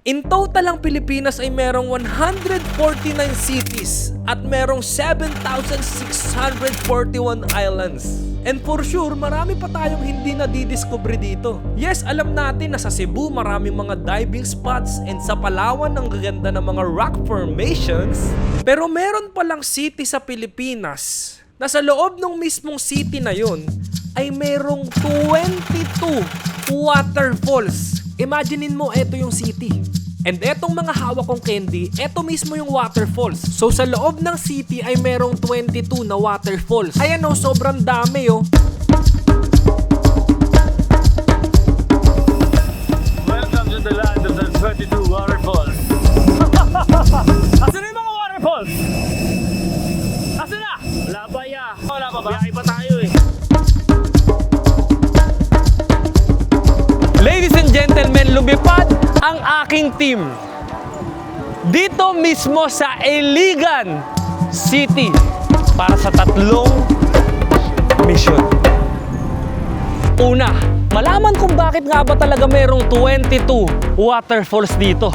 In total ang Pilipinas ay merong 149 cities at merong 7,641 islands. And for sure, marami pa tayong hindi nadidiscover dito. Yes, alam natin na sa Cebu maraming mga diving spots and sa Palawan ang gaganda ng mga rock formations. Pero meron palang city sa Pilipinas na sa loob ng mismong city na yun ay merong 22 waterfalls. Imaginein mo, eto yung city. And etong mga hawak kong candy, eto mismo yung waterfalls. So sa loob ng city ay merong 22 na waterfalls. Ayan o, sobrang dami o. Welcome to the land of the 22 waterfalls. Asan na yung mga waterfalls? Asan na? Wala pa ya. Wala pa ba? Biyahe pa tayo eh. Ladies and gentlemen, lumipad ang aking team dito mismo sa Iligan City para sa tatlong mission. Una, malaman kung bakit nga ba talaga merong 22 waterfalls dito.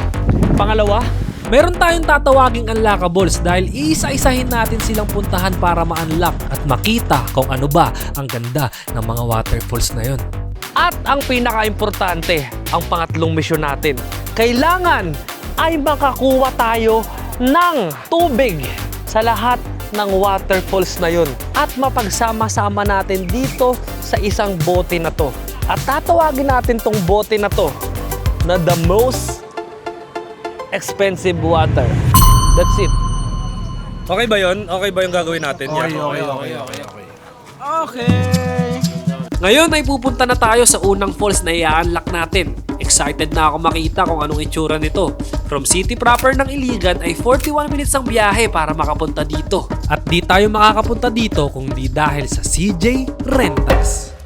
Pangalawa, meron tayong tatawaging unlockables dahil iisa-isahin natin silang puntahan para ma-unlock at makita kung ano ba ang ganda ng mga waterfalls na yon. At ang pinaka-importante, ang pangatlong misyon natin, kailangan ay makakuha tayo ng tubig sa lahat ng waterfalls na yun at mapagsama-sama natin dito sa isang bote na to. At tatawagin natin tong bote na to na the most expensive water. That's it. Okay ba yun? Okay ba yung gagawin natin? Okay. Ngayon ay pupunta na tayo sa unang falls na i-unlock natin. Excited na ako makita kung anong itsura nito. From city proper ng Iligan ay 41 minutes ang biyahe para makapunta dito. At di tayo makakapunta dito kung di dahil sa CJ Rentals.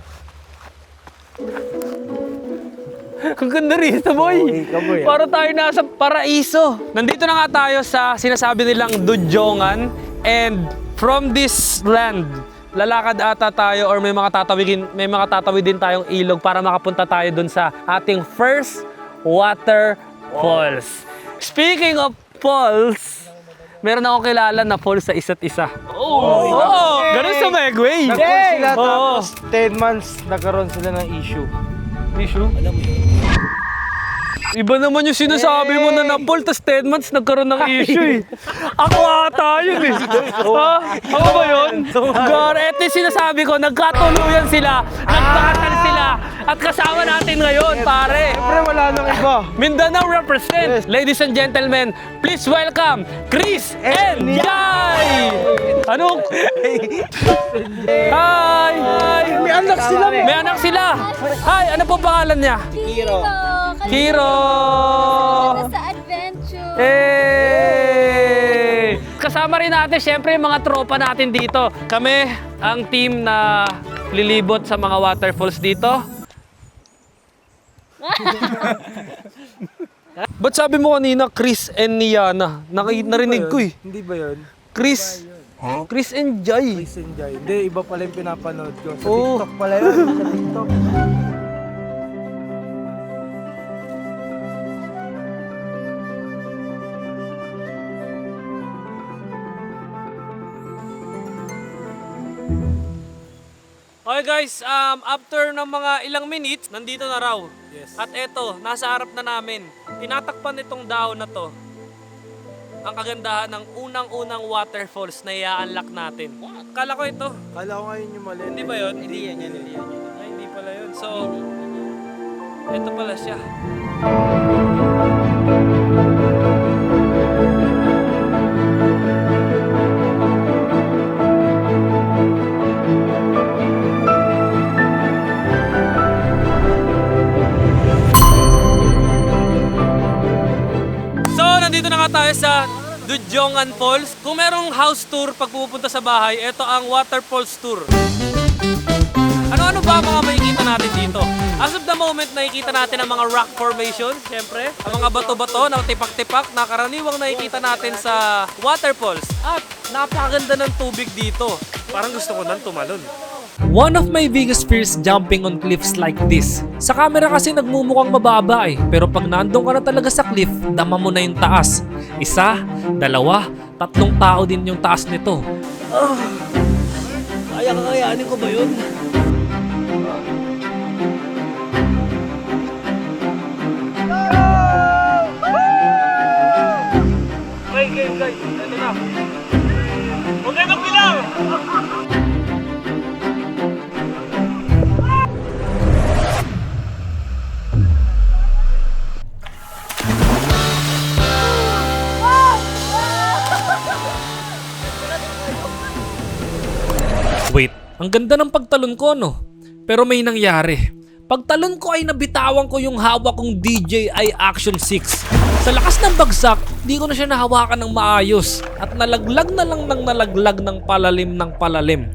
Ang ganda rito, boy. Para tayo nasa paraiso. Nandito na nga tayo sa sinasabi nilang Dudjongan. And from this land, lalakad ata tayo or may mga tatawid din tayong ilog para makapunta tayo dun sa ating first waterfalls. Speaking of falls, meron akong kilala na falls sa isa't isa. Ganun sa Megway. Nag-call sila tapos 10 months nagkaroon sila ng issue. Alam mo yun? Iba naman yung sinasabi mo na napol, tas 10 months nagkaroon ng issue eh. Ako ata yun eh. Ha? Ako ba yun? God, eto yung sinasabi ko, nagkatuluyan sila, nagkakasal sila, at kasama natin ngayon, pare. Siyempre wala nang iba. Mindanao represent. Yes. Ladies and gentlemen, please welcome Chris and Jai! Ano? Hi! Hi! May anak sila. May anak sila! Hi! Ano po pangalan niya? Kiro. Kiro! Sa adventure. Hey! Kasama rin natin, syempre, yung mga tropa natin dito. Kami, ang team na lilibot sa mga waterfalls dito. Ba't sabi mo kanina, Chris and Niana? Narinig ko eh. Hindi ba yun? Chris. Chris and Jai. Chris and Jai. Hindi, iba pala yung pinapanood ko. Sa Oh. TikTok pala yun. Sa TikTok. Okay guys, after ng mga ilang minutes, nandito na raw. Yes. At eto, nasa harap na namin. Tinatakpan itong dahon na to ang kagandahan ng unang-unang waterfalls na i-unlock natin. Kala ko ito. Kala ko ngayon yung mali. Hindi ba yun? Hindi yan. Ay, hindi pala yun. So, ito pala siya. So, nandito na nga tayo sa Dudjongan Falls. Kung merong house tour pag pupunta sa bahay, ito ang waterfalls tour. Ano-ano ba ang mga makikita natin dito? As of the moment, nakikita natin ang mga rock formations, syempre. Ang mga bato-bato na tipak-tipak na karaniwang nakikita natin sa waterfalls. At napakaganda ng tubig dito. Parang gusto ko nang tumalon. One of my biggest fears jumping on cliffs like this. Sa camera kasi nagmumukhang mababa eh. Pero pag nandun ka na talaga sa cliff, dama mo na yung taas. Isa, dalawa, tatlong tao din yung taas nito. Kaya kakayanin ko ba yun? Guys, ito na. Huwag kayo magbilaw! Wait, ang ganda ng pagtalon ko no? Pero may nangyari. Pagtalon ko ay nabitawan ko yung hawak kong DJI Action 6. Sa lakas ng bagsak, di ko na siya nahawakan ng maayos at nalaglag na lang ng nalaglag ng palalim.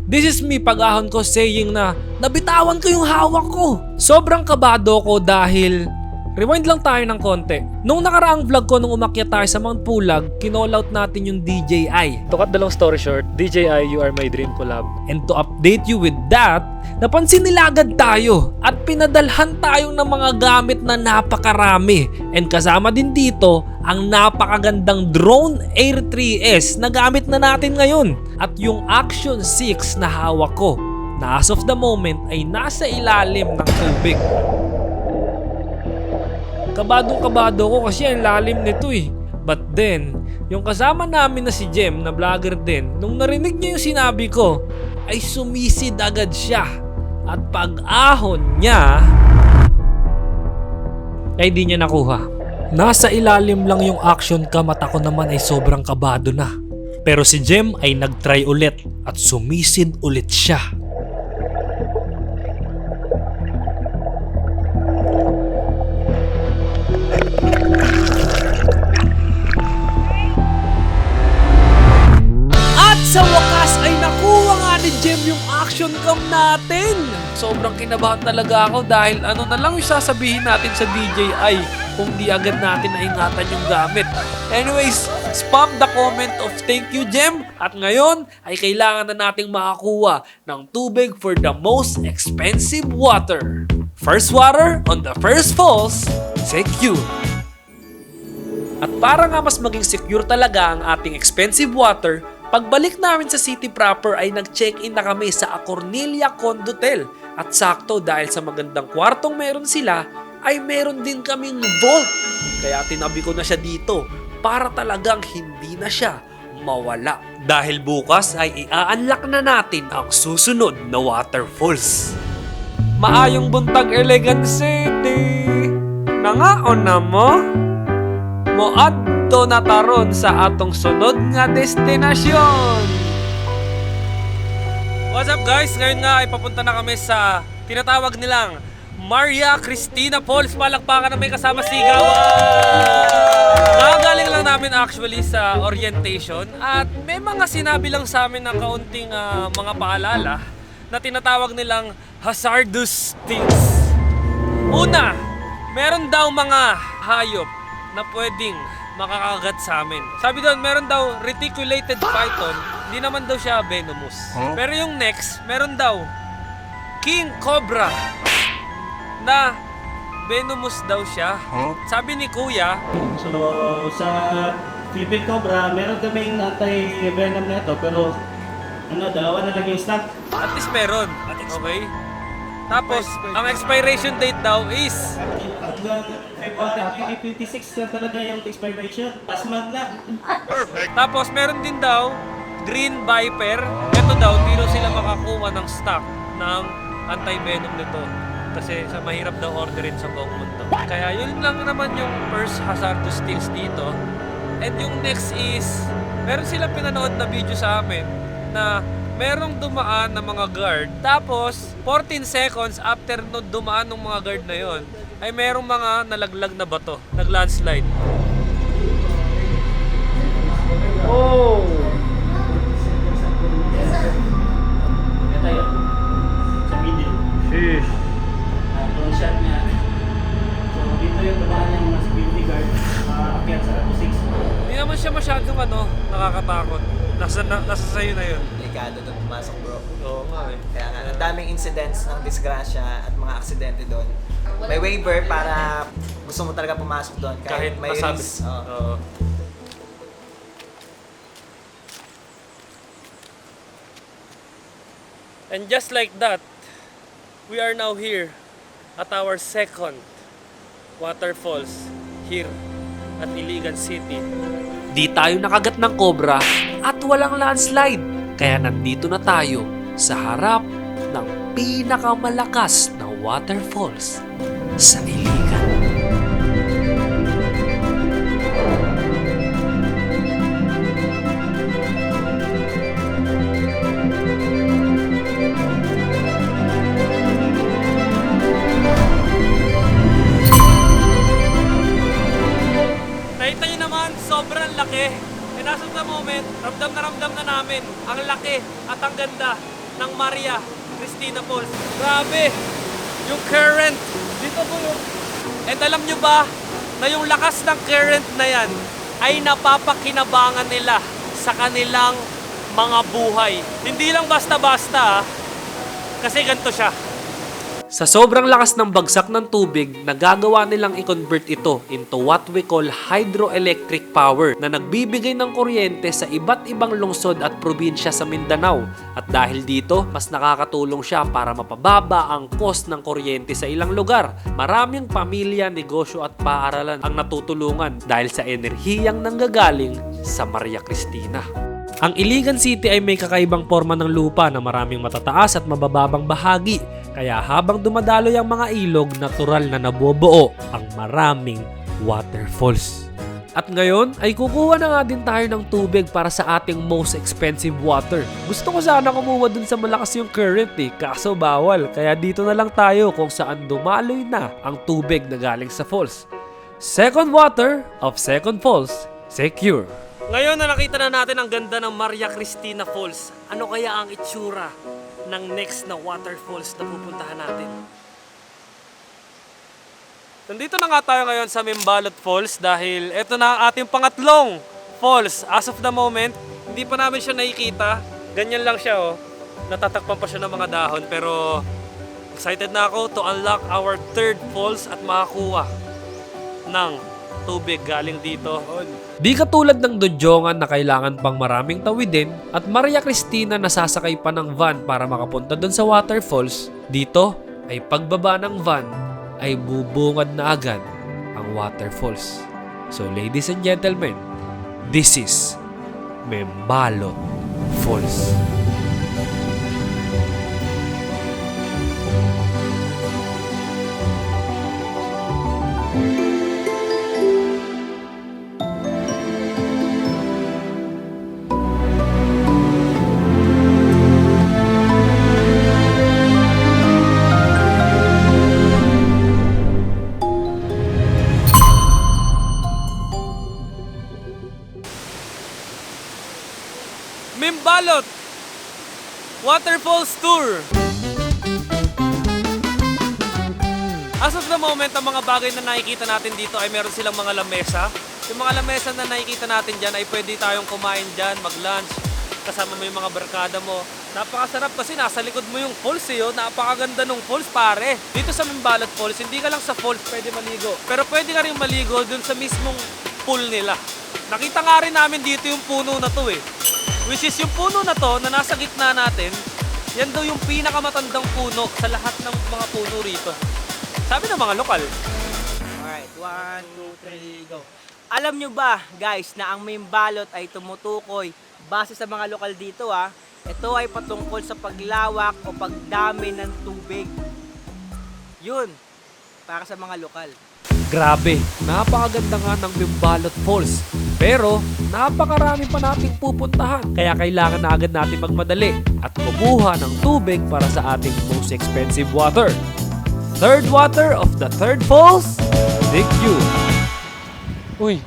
This is me pag-ahon ko saying na nabitawan ko yung hawak ko. Sobrang kabado ko dahil rewind lang tayo ng konti. Nung nakaraang vlog ko nung umakyat tayo sa Mount Pulag, kinall out natin yung DJI. To cut the long story short, DJI You Are My Dream collab. And to update you with that, napansin nila agad tayo at pinadalhan tayo ng mga gamit na napakarami. And kasama din dito ang napakagandang Drone Air 3S na gamit na natin ngayon. At yung Action 6 na hawak ko na as of the moment ay nasa ilalim ng tubig. Kabadong-kabado ko kasi ang lalim nito eh. But then, yung kasama namin na si Jem na vlogger din, nung narinig niya yung sinabi ko, ay sumisid agad siya. At pag-ahon niya, ay di niya nakuha. Nasa ilalim lang yung action cam at ako naman ay sobrang kabado na. Pero si Jem ay nag-try ulit at sumisid ulit siya. Sa wakas ay nakuha nga ni Jem yung action cam natin. Sobrang kinabahan talaga ako dahil ano na lang yung sasabihin natin sa DJI kung di agad natin naingatan yung gamit. Anyways, spam the comment of thank you Jem. At ngayon ay kailangan na nating makakuha ng tubig for the most expensive water. First water on the first falls, secure. At para nga mas maging secure talaga ang ating expensive water, pagbalik namin sa city proper ay nag-check-in na kami sa Cornelia Condotel. At sakto dahil sa magandang kwartong meron sila, ay meron din kaming vault. Kaya tinabi ko na siya dito para talagang hindi na siya mawala. Dahil bukas ay i-unlock na natin ang susunod na waterfalls. Maayong buntag Elegant City! Nangaon na mo? Moadto na taron sa atong sunod nga destinasyon. What's up guys? Ngayon nga ay papunta na kami sa tinatawag nilang Maria Cristina Falls. Palakpakan na may kasama sigawan. Nakagaling lang namin actually sa orientation at may mga sinabi lang sa amin ng kaunting mga paalala na tinatawag nilang hazardous things. Una, meron daw mga hayop na pwedeng makakagat sa amin. Sabi doon, meron daw reticulated python, hindi naman daw siya venomous. Pero yung next, meron daw king cobra na venomous daw siya. Sabi ni Kuya, So, sa Philippine Cobra, meron kaming anti-venom na ito, pero dalawa na lang yung stock. at least meron. Okay? Tapos, ang expiration date daw is Hanggang February 2026 na talaga yung expiration. Last month na. tapos meron din daw green viper. Ito daw, hindi daw sila makakuha ng stock ng anti-venom nito. Kasi sa mahirap daw orderin sa buong mundo. Kaya yun lang naman yung first hazardous things dito. And yung next is, meron silang pinanood na video sa amin na merong dumaan na mga guard. Tapos, 14 seconds after no dumaan ng mga guard na yon, ay merong mga nalaglag na bato, nag-landslide. Oh! Ito yun. Sa middle. Sheesh. Long shot niya. So, dito yung dumaan yung mga security guard. Akyat sa 6. Hindi naman siya masyadong nakakatakot. Nasa sa'yo na yun. Delikado doon pumasok, bro. Oo nga eh. Kaya nga, ang daming incidents ng disgrasya at mga aksidente doon. May waiver para gusto mo talaga pumasok doon kahit may masabi. risk. Oo. And just like that, we are now here at our second waterfalls here at Iligan City. Di tayo nakagat ng cobra at walang landslide. Kaya nandito na tayo sa harap ng pinakamalakas na waterfalls sa Iligan. Nakita nyo naman, sobrang laki. And as of the moment, ramdam na namin ang laki at ang ganda ng Maria Cristina Falls. Grabe! Yung current, dito po yung... And alam nyo ba, na yung lakas ng current na yan ay napapakinabangan nila sa kanilang mga buhay. Hindi lang basta-basta kasi ganito siya. Sa sobrang lakas ng bagsak ng tubig, nagagawa nilang i-convert ito into what we call hydroelectric power na nagbibigay ng kuryente sa iba't ibang lungsod at probinsya sa Mindanao. At dahil dito, mas nakakatulong siya para mapababa ang cost ng kuryente sa ilang lugar. Maraming pamilya, negosyo at paaralan ang natutulungan dahil sa enerhiyang nanggagaling sa Maria Cristina. Ang Iligan City ay may kakaibang forma ng lupa na maraming matataas at mabababang bahagi. Kaya habang dumadaloy ang mga ilog, natural na nabubuo ang maraming waterfalls. At ngayon ay kukuha na nga din tayo ng tubig para sa ating most expensive water. Gusto ko sana kumuha dun sa malakas yung current kaso bawal. Kaya dito na lang tayo kung saan dumaloy na ang tubig na galing sa falls. Second water of second falls, secure. Ngayon na nakita na natin ang ganda ng Maria Cristina Falls, ano kaya ang itsura ng next na waterfalls na pupuntahan natin? Nandito na nga tayo ngayon sa Mimbalot Falls dahil ito na ang ating pangatlong falls. As of the moment, hindi pa namin siya nakikita. Ganyan lang siya natatakpan pa siya ng mga dahon pero excited na ako to unlock our third falls at makakuha ng tubig galing dito. Di katulad ng Dodongan na kailangan pang maraming tawidin at Maria Cristina nasasakay pa ng van para makapunta doon sa waterfalls, dito ay pagbaba ng van ay bubungad na agad ang waterfalls. So ladies and gentlemen, this is Mimbalot Falls. Mimbalot Waterfalls Tour. As of the moment, ang mga bagay na nakikita natin dito ay meron silang mga lamesa. Yung mga lamesa na nakikita natin dyan ay pwede tayong kumain dyan, mag-lunch, kasama mo yung mga barkada mo. Napakasarap kasi nasa likod mo yung falls Napakaganda ng falls pare. Dito sa Mimbalot Falls, hindi ka lang sa falls pwede maligo. Pero pwede ka rin maligo dun sa mismong pool nila. Nakita nga rin namin dito yung puno na to Which is yung puno na to na nasa gitna natin, yan daw yung pinakamatandang puno sa lahat ng mga puno rito. Sabi ng mga lokal. Alright, 1, 2, 3, go. Alam nyo ba, guys, na ang Mimbalot ay tumutukoy base sa mga lokal dito ito ay patungkol sa paglawak o pagdami ng tubig. Yun, para sa mga lokal. Grabe, napakaganda nga ng Mimbalot Falls. Pero napakarami pa nating pupuntahan. Kaya kailangan na agad natin magmadali at kumuha ng tubig para sa ating most expensive water. Third water of the third falls, secure. Uy.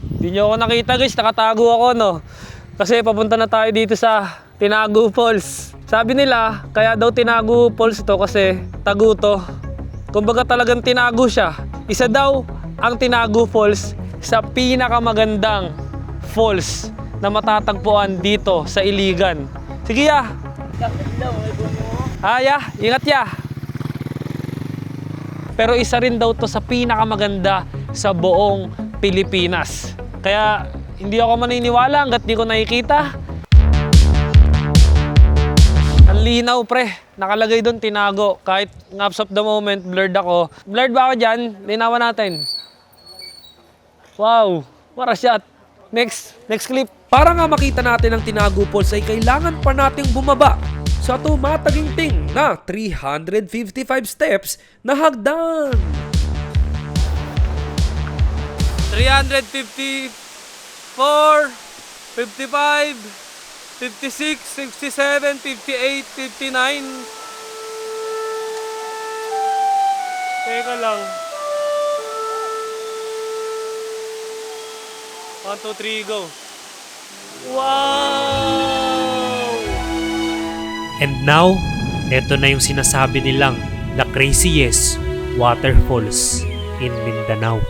Hindi nyo ako nakita guys, nakatago ako Kasi papunta na tayo dito sa Tinagu Falls. Sabi nila, kaya daw Tinagu Falls to kasi tagu to. Kumbaga talagang tinago siya. Isa daw ang Tinagu Falls sa pinakamagandang falls na matatagpuan dito sa Iligan. Sige ya! Ya, ingat ya! Pero isa rin daw to sa pinakamaganda sa buong Pilipinas. Kaya hindi ako maniniwala hanggat di ko nakikita. Ang linaw pre, nakalagay doon tinago. Kahit ngaps of the moment, blurred ako. Blurred ba ako dyan? Linawan natin. Wow, what a shot. Next clip. Para nga makita natin ang Tinago Falls ay kailangan pa nating bumaba sa tumataginting na 355 steps na hagdan. 354, 55, 56, 67, 58, 59. Teka lang. 1, 2, 3, go. Wow! And now, eto na yung sinasabi nilang the craziest waterfalls in Mindanao.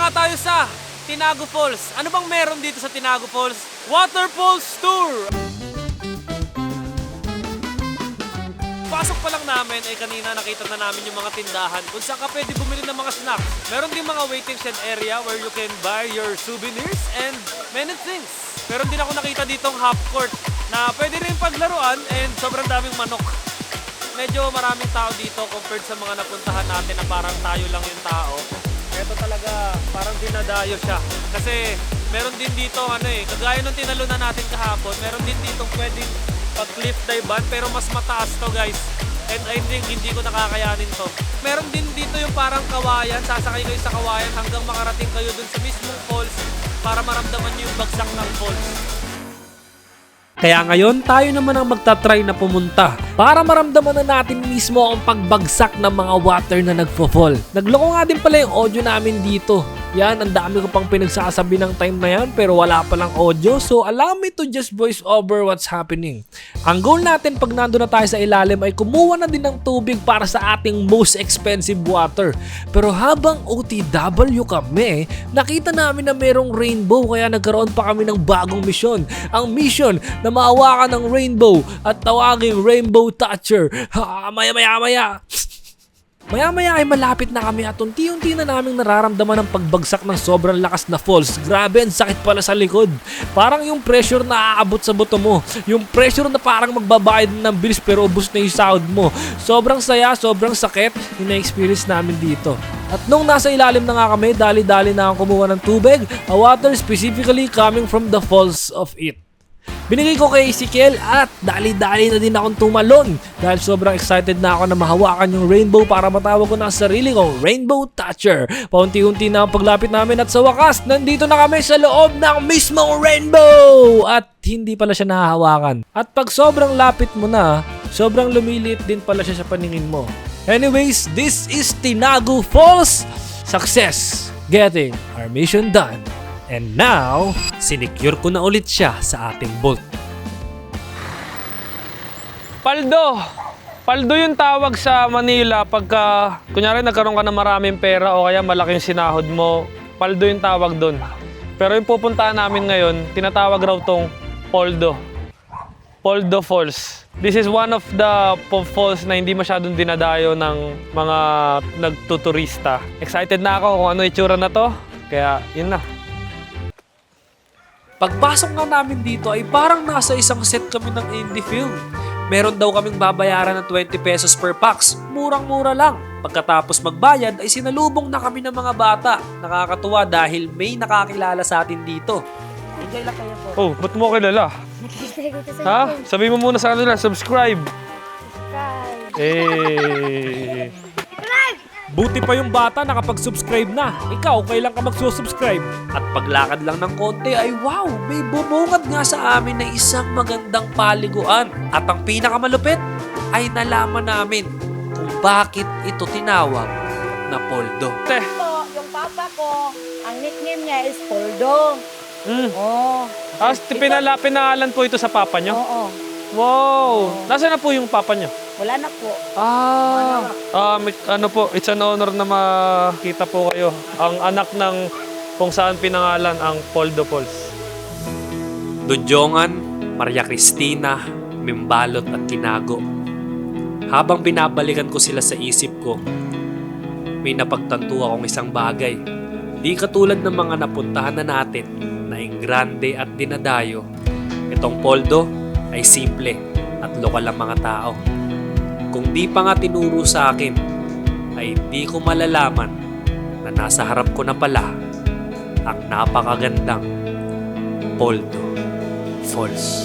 Tayo sa Tinago Falls. Ano bang meron dito sa Tinago Falls? Waterfalls Tour! Pasok pa lang namin ay kanina nakita na namin yung mga tindahan kung saan ka pwede bumili ng mga snacks. Meron din mga waiting shed area where you can buy your souvenirs and many things. Meron din ako nakita ditong half court na pwede rin paglaruan and sobrang daming manok. Medyo maraming tao dito compared sa mga napuntahan natin na parang tayo lang yung tao. Ito talaga, parang dinadayo siya. Kasi meron din dito, kagaya nung tinalunan natin kahapon, meron din dito pwedeng pag-cliff dive pero mas mataas to guys. And I think hindi ko nakakayanin to. Meron din dito yung parang kawayan, sasakay kayo sa kawayan hanggang makarating kayo dun sa mismong falls para maramdaman nyo yung bagsak ng falls. Kaya ngayon, tayo naman ang magta-try na pumunta para maramdaman na natin mismo ang pagbagsak ng mga water na nagfo-fall. Nagloko nga din pala yung audio namin dito. Yan, ang dami ko pang pinagsasabi ng time na yan pero wala palang audio. So allow me to just voice over what's happening. Ang goal natin pag nandun na tayo sa ilalim ay kumuha na din ng tubig para sa ating most expensive water. Pero habang OTW kami, nakita namin na merong rainbow kaya nagkaroon pa kami ng bagong misyon. Ang mission na maawakan ng rainbow at tawaging Rainbow Toucher. Maya-maya ay malapit na kami at unti-unti na naming nararamdaman ang pagbagsak ng sobrang lakas na falls. Grabe, ang sakit pala sa likod. Parang yung pressure na aabot sa buto mo. Yung pressure na parang magbabayad ng bilis pero ubos na yung sahod mo. Sobrang saya, sobrang sakit yung na-experience namin dito. At nung nasa ilalim na nga kami, dali-dali na akong kumuha ng tubig, a water specifically coming from the falls of it. Binigay ko kay Ezekiel at dali-dali na din akong tumalon dahil sobrang excited na ako na mahawakan yung rainbow para matawag ko na ang sarili kong Rainbow Toucher. Paunti-unti na ang paglapit namin at sa wakas, nandito na kami sa loob ng mismong rainbow! At hindi pala siya nahahawakan. At pag sobrang lapit mo na, sobrang lumiliit din pala siya sa paningin mo. Anyways, this is Tinago Falls! Success! Getting our mission done! And now, sinecure ko na ulit siya sa ating bolt. Paldo! Paldo yung tawag sa Manila pagka, kunyari nagkaroon ka ng maraming pera o kaya malaking sinahod mo, paldo yung tawag doon. Pero yung pupuntahan namin ngayon, tinatawag raw tong Poldo. Poldo Falls. This is one of the falls na hindi masyadong dinadayo ng mga nagtuturista. Excited na ako kung ano itsura na to, kaya yun na. Pagpasok nga namin dito ay parang nasa isang set kami ng indie film. Meron daw kaming babayaran ng 20 pesos per pax. Murang-mura lang. Pagkatapos magbayad ay sinalubong na kami ng mga bata. Nakakatuwa dahil may nakakilala sa atin dito. Enjoy lang kayo po. Oh, ba't mo kilala? Nakikita kita sa Ha? Sabi mo muna sa kanila, subscribe. subscribe. Eh. Buti pa yung bata nakapag-subscribe na. Ikaw, kailan ka magsusubscribe? At paglakad lang ng konti ay wow, may bumungad nga sa amin na isang magandang paliguan. At ang pinakamalupit ay nalaman namin kung bakit ito tinawag na poldo. Po, yung papa ko, ang nickname niya is Poldo. Oh. Pinalan po ito sa papa nyo? Oo. Wow! Nasaan na po yung papa nyo? Wala na po. Ano po, it's an honor na makita po kayo. Ang anak ng kung saan pinangalan ang Poldo Falls. Dudjongan, Maria Cristina, Mimbalot at Tinago. Habang binabalikan ko sila sa isip ko, may napagtanto akong isang bagay. Di katulad ng mga napuntahan na natin na Ingrande at Dinadayo. Itong Poldo ay simple at lokal ang mga tao. Kung di pa nga tinuro sa akin, ay di ko malalaman na nasa harap ko na pala ang napakagandang Poldo Falls.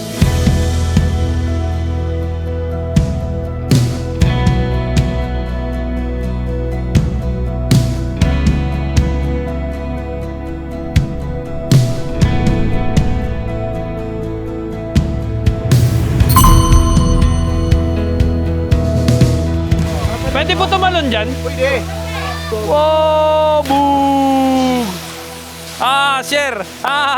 Pwede po tumalon dyan? Pwede. Wow! Boom! Share!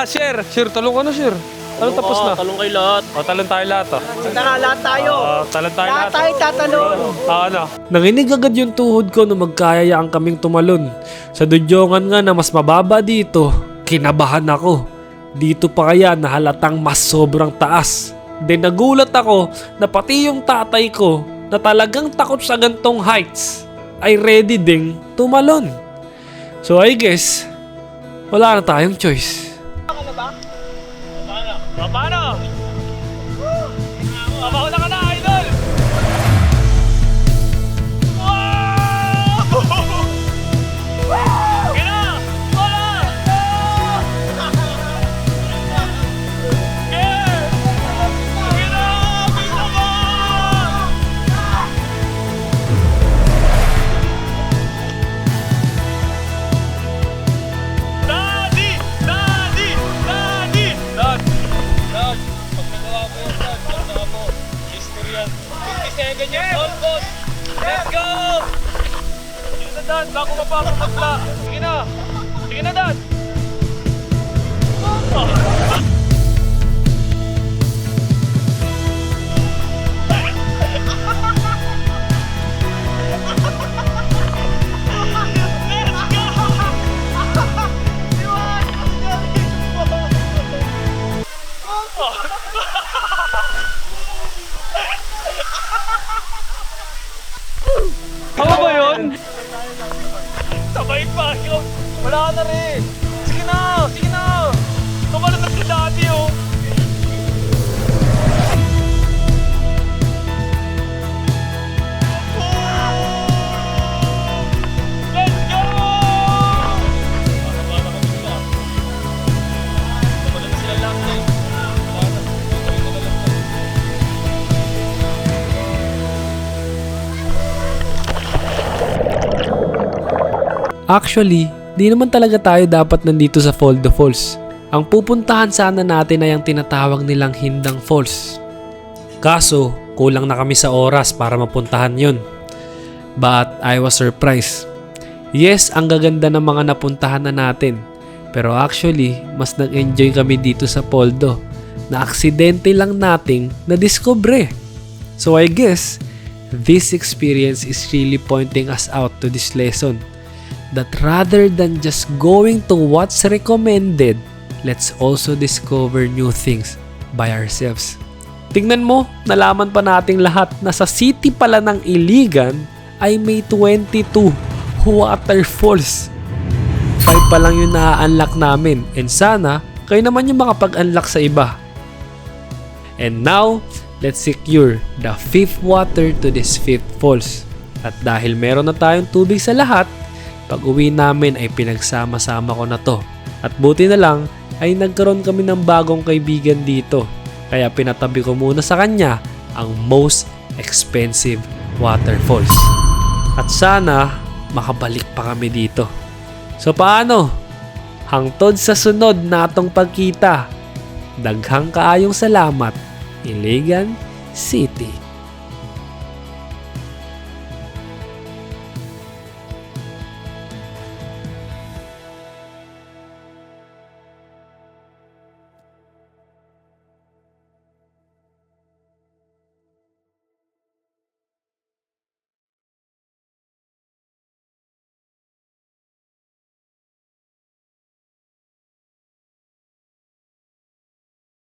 Share, talong ka na, share. Talong tapos na. Talong kayo lahat. Talon tayo lahat, Tara, lahat tayo. Talon tayo Lahat lahat. tayo tatalon. Ano? Nanginig agad yung tuhod ko nung magkayayaan kaming tumalon. Sa Dudjongan nga na mas mababa dito, kinabahan ako. Dito pa kaya na halatang mas sobrang taas. Then nagulat ako na pati yung tatay ko na talagang takot sa gantong heights ay ready ding tumalon. So I guess, wala na tayong choice. Paano? Mabauna ka na, idol! Wow! Gina! Wala! Daddy! Daddy! Daddy! Dad! Dad! Pag nagawa ko yan, Dad. Pag nagawa mo. History yan. 57 years old, boss! Let's go! Sige na, Dad. Bago mapapapagla. Sige na. Sige na, Dad. Tama ba yun? Sabay pa. Wala ka na rin. Sige na. Sige na. Tumalun na si Daddy, oh. Let's go! Para kami sila. Tumalun na sila lang, eh. Wala na. Tumalun na lang. Actually, di naman talaga tayo dapat nandito sa Poldo Falls. Ang pupuntahan sana natin ay ang tinatawag nilang Hindang Falls. Kaso, kulang na kami sa oras para mapuntahan yun. But I was surprised. Yes, ang gaganda ng mga napuntahan na natin. Pero actually, mas nag-enjoy kami dito sa Poldo na aksidente lang nating nadiskubre. So I guess, this experience is really pointing us out to this lesson. That rather than just going to what's recommended, let's also discover new things by ourselves. Tingnan mo, nalaman pa nating lahat na sa city pala ng Iligan ay may 22 waterfalls. 5 pa lang yung na-unlock namin and sana kayo naman yung makapag-unlock sa iba. And now, let's secure the 5th water to this 5th falls. At dahil meron na tayong tubig sa lahat, pag uwi namin ay pinagsama-sama ko na to. At buti na lang ay nagkaroon kami ng bagong kaibigan dito. Kaya pinatabi ko muna sa kanya ang most expensive waterfalls. At sana makabalik pa kami dito. So paano? Hangtod sa sunod natong pagkita. Daghang kaayong salamat, Iligan City.